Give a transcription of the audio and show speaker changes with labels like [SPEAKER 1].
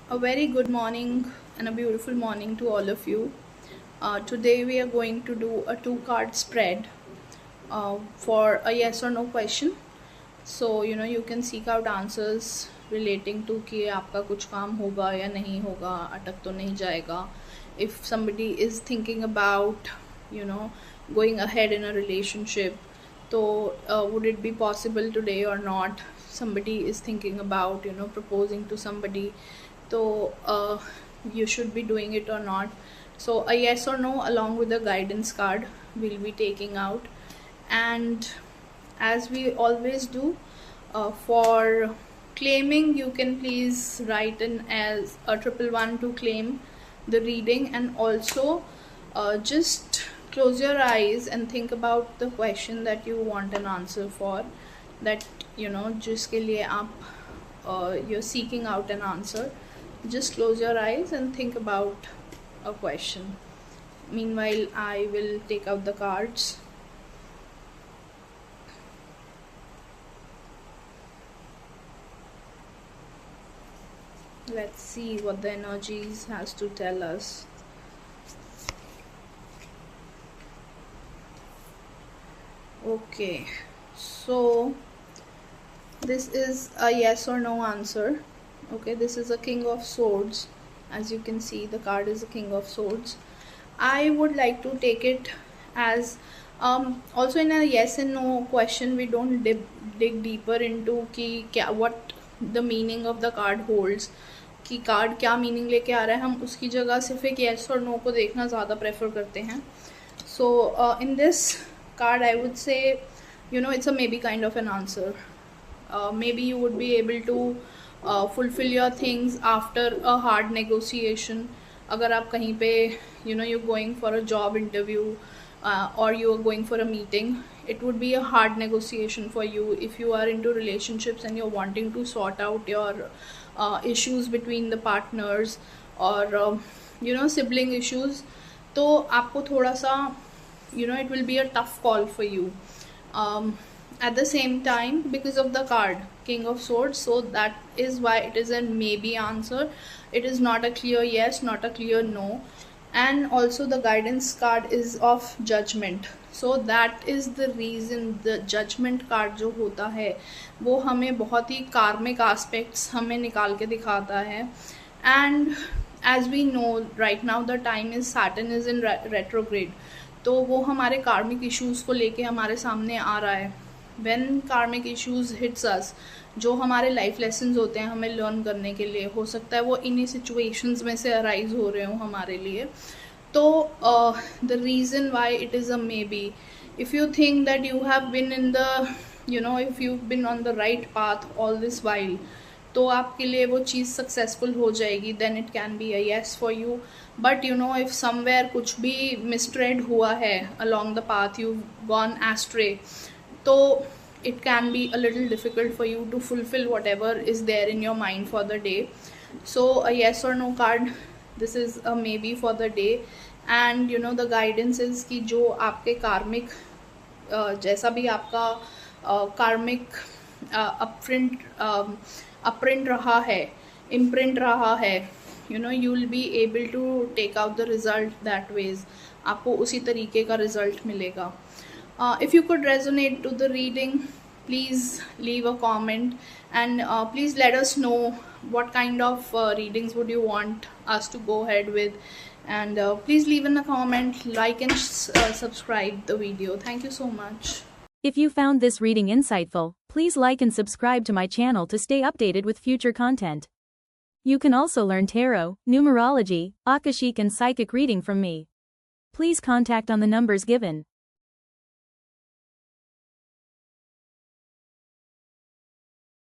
[SPEAKER 1] A very good morning and a beautiful morning to all of you. Today we are going to do a two card spread for a yes or no question. So you can seek out answers relating to कि आपका कुछ काम होगा या नहीं होगा, अटक तो नहीं जाएगा. If somebody is thinking about you know going ahead in a relationship, so would it be possible today or not? Somebody is thinking about proposing to somebody, so you should be doing it or not. So a yes or no along with a guidance card will be taking out. And as we always do, for claiming, you can please write in as a 111 to claim the reading. And also just close your eyes and think about the question that you want an answer for, that जिसके लिए आप you're seeking out an answer. Just close your eyes and think about a question. Meanwhile, I will take out the cards. Let's see what the energies has to tell us. Okay, so this is a yes or no answer. Okay, this is a King of Swords. As you can see, the card is a King of Swords. I would like to take it as also in a yes and no question, we don't dig deeper into what the meaning of the card holds, कि card क्या meaning लेके आ रहा है. हम उसकी जगह सिर्फ एक येस और नो को देखना ज़्यादा प्रेफर करते हैं. So in this card I would say it's a maybe kind of an answer. Maybe you would be able to fulfill your things after a hard negotiation. अगर आप कहीं पे you're going for a job interview or you are going for a meeting, it would be a hard negotiation for you. If you are into relationships and you're wanting to sort out your issues between the partners or sibling issues, तो आपको थोड़ा सा it will be a tough call for you. At the same time, because of the card King of Swords, so that is why it is a maybe answer. It is not a clear yes, not a clear no. And also the guidance card is of Judgment, so that is the reason the Judgment card जो होता है वो हमें बहुत ही karmic aspects हमें निकाल के दिखाता है. And as we know right now the time is Saturn is in retrograde, तो वो हमारे कार्मिक इश्यूज़ को लेके हमारे सामने आ रहा है. व्हेन कार्मिक इश्यूज़ हिट्स अस, जो हमारे लाइफ लेसन्स होते हैं हमें लर्न करने के लिए, हो सकता है वो इन्हीं सिचुएशंस में से अराइज हो रहे हों हमारे लिए. तो the reason why it is a maybe, if you think that you have been in the if you been on the right path all this while, तो आपके लिए वो चीज़ सक्सेसफुल हो जाएगी, then it can be a yes for you. But if somewhere कुछ भी मिसट्रेड हुआ है along the path, you gone astray, तो it can be a little difficult for you to fulfill whatever is there in your mind for the day. So a yes or no card, this is a maybe for the day. And the guidance is कि जो आपके कार्मिक जैसा भी आपका कार्मिक अपप्रिंट रहा है, इम्प्रिंट रहा है, you will be able to take out the result that ways. आपको उसी तरीके का रिजल्ट मिलेगा. If you could resonate to the reading, please leave a comment and please let us know what kind of readings would you want us to go ahead with. And please leave in a comment, like and subscribe the video. Thank you so much.
[SPEAKER 2] If you found this reading insightful, please like and subscribe to my channel to stay updated with future content. You can also learn tarot, numerology, akashic and psychic reading from me. Please contact on the numbers given.